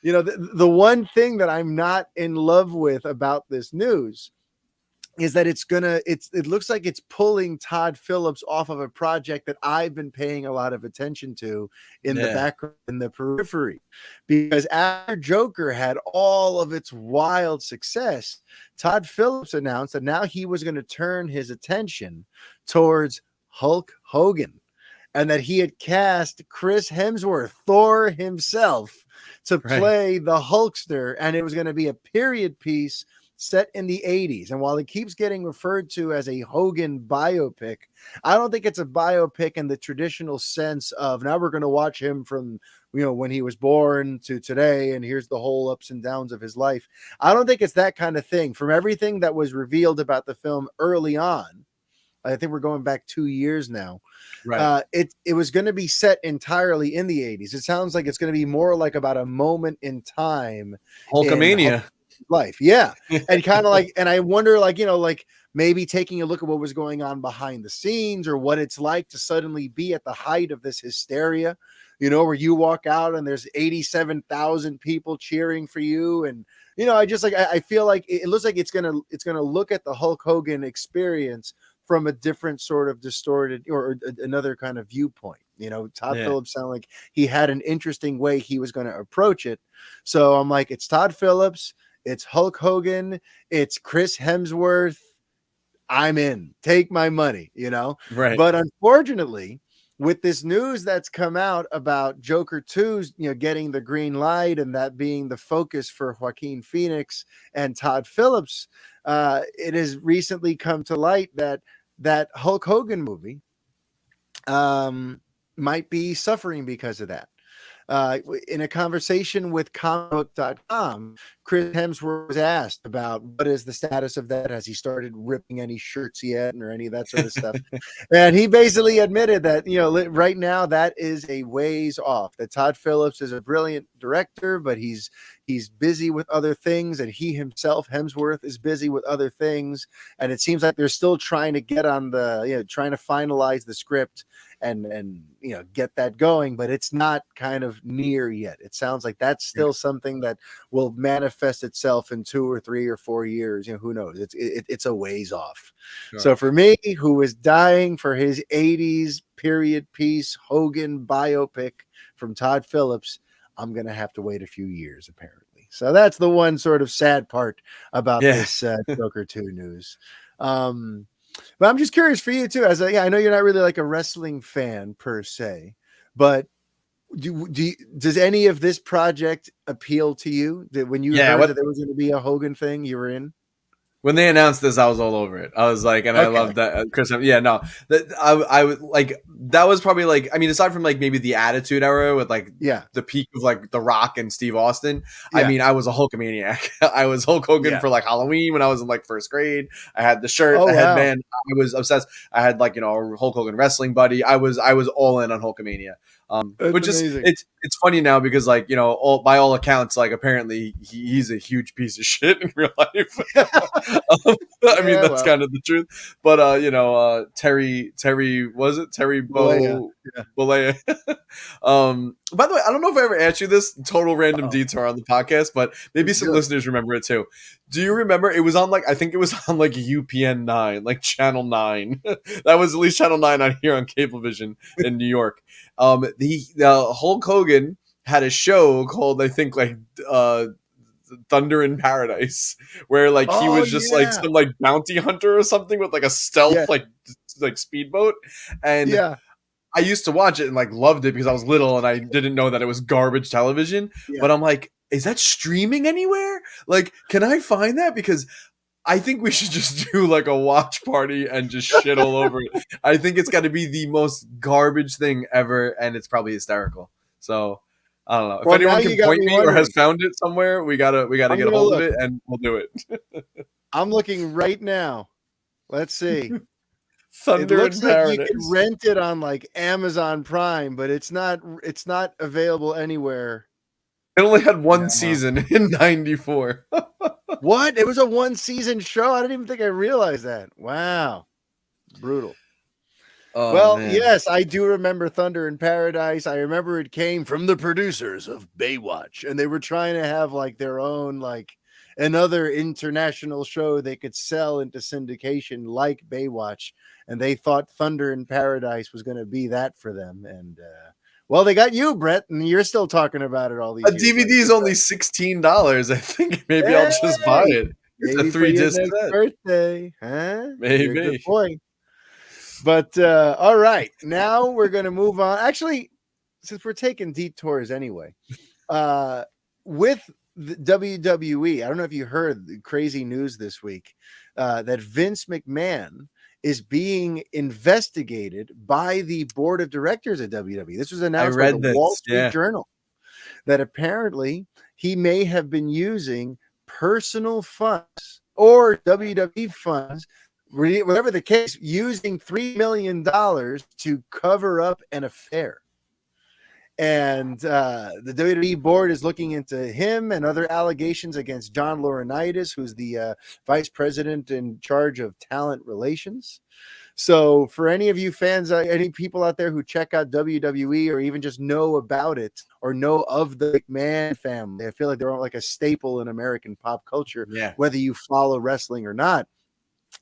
The one thing that I'm not in love with about this news is that it looks like it's pulling Todd Phillips off of a project that I've been paying a lot of attention to in the Yeah. background, in the periphery, because after Joker had all of its wild success, Todd Phillips announced that now he was going to turn his attention towards Hulk Hogan, and that he had cast Chris Hemsworth, Thor himself, to Right. play the Hulkster, and it was going to be a period piece set in the 80s. And while it keeps getting referred to as a Hogan biopic, I don't think it's a biopic in the traditional sense of now we're going to watch him from when he was born to today, and here's the whole ups and downs of his life. I don't think it's that kind of thing. From everything that was revealed about the film early on, I think we're going back 2 years now. Right. It was going to be set entirely in the 80s. It sounds like it's going to be more like about a moment in time in Hulkamania. life. Yeah. And kind of like, and I wonder, like maybe taking a look at what was going on behind the scenes, or what it's like to suddenly be at the height of this hysteria, where you walk out and there's 87,000 people cheering for you. And, I feel like it looks like it's going to look at the Hulk Hogan experience from a different sort of distorted or another kind of viewpoint. Todd Phillips sounded like he had an interesting way he was going to approach it. So I'm like, it's Todd Phillips, it's Hulk Hogan, it's Chris Hemsworth. I'm in. Take my money, Right. But unfortunately, with this news that's come out about Joker 2's, getting the green light and that being the focus for Joaquin Phoenix and Todd Phillips, it has recently come to light that Hulk Hogan movie might be suffering because of that. In a conversation with comicbook.com, Chris Hemsworth was asked about what is the status of that. Has he started ripping any shirts yet, or any of that sort of stuff? And he basically admitted that, right now that is a ways off. That Todd Phillips is a brilliant director, but he's busy with other things, and he himself, Hemsworth, is busy with other things. And it seems like they're still trying to get on trying to finalize the script and get that going, but it's not kind of near yet. It sounds like that's still something that will manifest itself in 2 or 3 or 4 years. Who knows? It's a ways off. Sure. So for me, who is dying for his 80s period piece Hogan biopic from Todd Phillips, I'm gonna have to wait a few years, apparently. So that's the one sort of sad part about this Joker 2 news. But I'm just curious for you too, I know you're not really like a wrestling fan per se, but does any of this project appeal to you? When you heard that there was going to be a Hogan thing, you were in? When they announced this, I was all over it. I was like, and I loved that Chris. Yeah, no, that I would like. That was probably like, I mean, aside from like maybe the Attitude Era with like the peak of like The Rock and Steve Austin. I mean, I was a Hulkamaniac. I was Hulk Hogan for like Halloween when I was in like first grade. I had the shirt, the headband. I was obsessed. I had like a Hulk Hogan wrestling buddy. I was all in on Hulkamania. Which is it's funny now because like by all accounts, like apparently he's a huge piece of shit in real life. I mean that's kind of the truth, but Terry was it Terry Balea? By the way, I don't know if I ever asked you this total random detour on the podcast, but maybe some listeners remember it too. Do you remember it was on like I think it was on like UPN 9, like Channel 9. That was at least Channel 9 on here on Cablevision in New York. The Hulk Hogan had a show called I think like Thunder in Paradise, where like he was just like some like bounty hunter or something with like a stealth like speedboat, and I used to watch it and like loved it because I was little and I didn't know that it was garbage television. But I'm like, is that streaming anywhere? Like, can I find that? Because I think we should just do like a watch party and just shit all over it. I think it's got to be the most garbage thing ever, and it's probably hysterical. So I don't know if anyone can point me or has found it somewhere. We gotta get a hold of it, and we'll do it. I'm looking right now. Let's see. Thunder it looks in like Paradise. You can rent it on like Amazon Prime, but it's not available anywhere. It only had one season in '94. What? It was a 1-season show? I didn't even think I realized that. Wow. Brutal. Oh Well, man. yes, I do remember Thunder in Paradise. I remember it came from the producers of Baywatch, and they were trying to have like their own like another international show they could sell into syndication like Baywatch, and they thought Thunder in Paradise was going to be that for them. And well, they got you, Brett, and you're still talking about it all A these years DVD later. is only $16. I think maybe I'll just buy Hey, it. It's a maybe for 3 your disc next set. birthday, huh? You're a good Maybe. boy. But all right, now we're gonna move on. Actually, since we're taking detours anyway, uh, with the WWE, I don't know if you heard the crazy news this week that Vince McMahon is being investigated by the board of directors at WWE. This was I announced by the read Wall this. Street Yeah. Journal that apparently he may have been using personal funds or WWE funds, whatever the case, using $3 million to cover up an affair. And the WWE board is looking into him and other allegations against John Laurinaitis, who's the vice president in charge of talent relations. So, for any of you fans, any people out there who check out WWE or even just know about it or know of the McMahon family, I feel like they're like a staple in American pop culture, Yeah. whether you follow wrestling or not.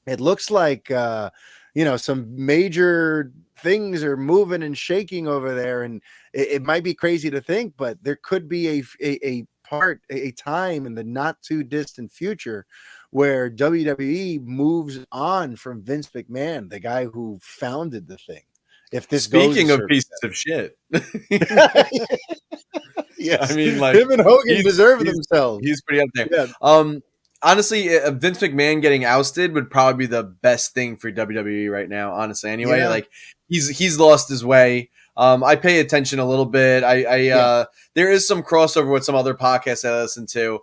It looks like some major things are moving and shaking over there, and it might be crazy to think, but there could be a time in the not too distant future where WWE moves on from Vince McMahon, the guy who founded the thing. If this goes a Speaking of certain pieces of shit. I yes, mean, like him and Hogan he's deserve he's themselves. he's pretty up there. Yeah, Honestly, Vince McMahon getting ousted would probably be the best thing for WWE right now. Honestly, anyway, yeah, like he's lost his way. I pay attention a little bit. yeah. There is some crossover with some other podcasts I listen to.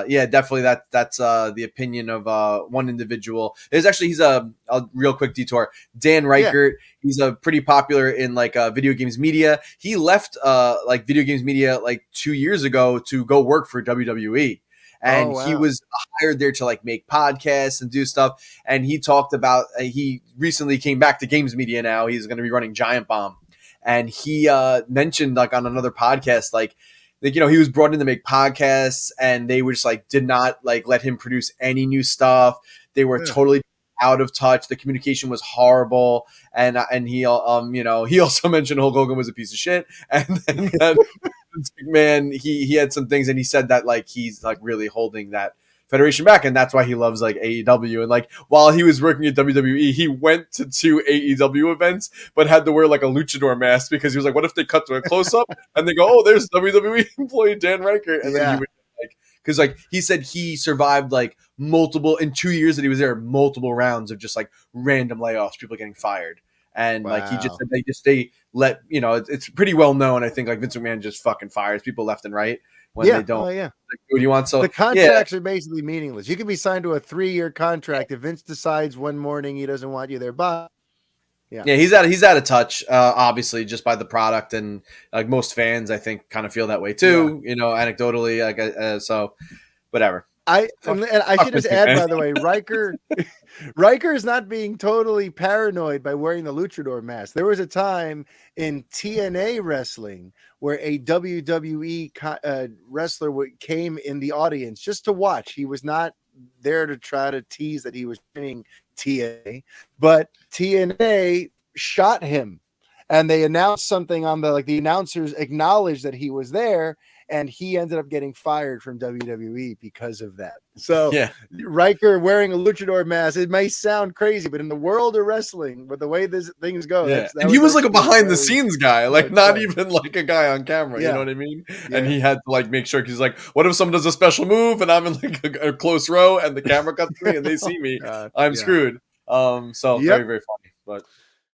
Yeah, definitely that's the opinion of one individual. He's a real quick detour. Dan Yeah. Reichert. He's a pretty popular in like video games media. He left like video games media like 2 years ago to go work for WWE. Oh And he wow. was hired there to like make podcasts and do stuff. And he talked about he recently came back to games media now. He's going to be running Giant Bomb. And he mentioned like on another podcast, like he was brought in to make podcasts and they were just like did not like let him produce any new stuff. They were Yeah. totally out of touch. The communication was horrible. And he he also mentioned Hulk Hogan was a piece of shit. And then that Vince McMahon, he had some things and he said that like he's like really holding that federation back, and that's why he loves like AEW. And like while he was working at WWE, he went to 2 AEW events, but had to wear like a luchador mask because he was like, "What if they cut to a close up and they go, oh, there's WWE employee Dan Reichert," and then he Yeah. would like because like he said he survived like multiple in 2 years that he was there, multiple rounds of just like random layoffs, people getting fired. And like he just Wow. said they let it's pretty well known. I think like Vince McMahon just fucking fires people left and right when Yeah. they don't Oh yeah. like, do what you want. The So yeah, contracts are basically meaningless. You can be signed to a 3-year contract if Vince decides one morning he doesn't want you there. But yeah. yeah, he's out of touch, obviously, just by the product, and like most fans, I think, kind of feel that way too. Anecdotally, like so, whatever. And I should just add, by the way, Riker is not being totally paranoid by wearing the luchador mask. There was a time in TNA wrestling where a WWE wrestler came in the audience just to watch. He was not there to try to tease that he was winning TNA, but TNA shot him, and they announced something on the announcers acknowledged that he was there, and he ended up getting fired from WWE because of that. So Yeah, Riker wearing a luchador mask, it may sound crazy, but in the world of wrestling, but the way things go, yeah, that and he was like a actually behind the very scenes guy, like smart not play. even like a guy on camera. You know Yeah, what I mean? And yeah. he had to like make sure he's like, what if someone does a special move and I'm in like a close row and the camera cuts to me and they see me, God, I'm yeah. screwed. So Yep. very very funny, but.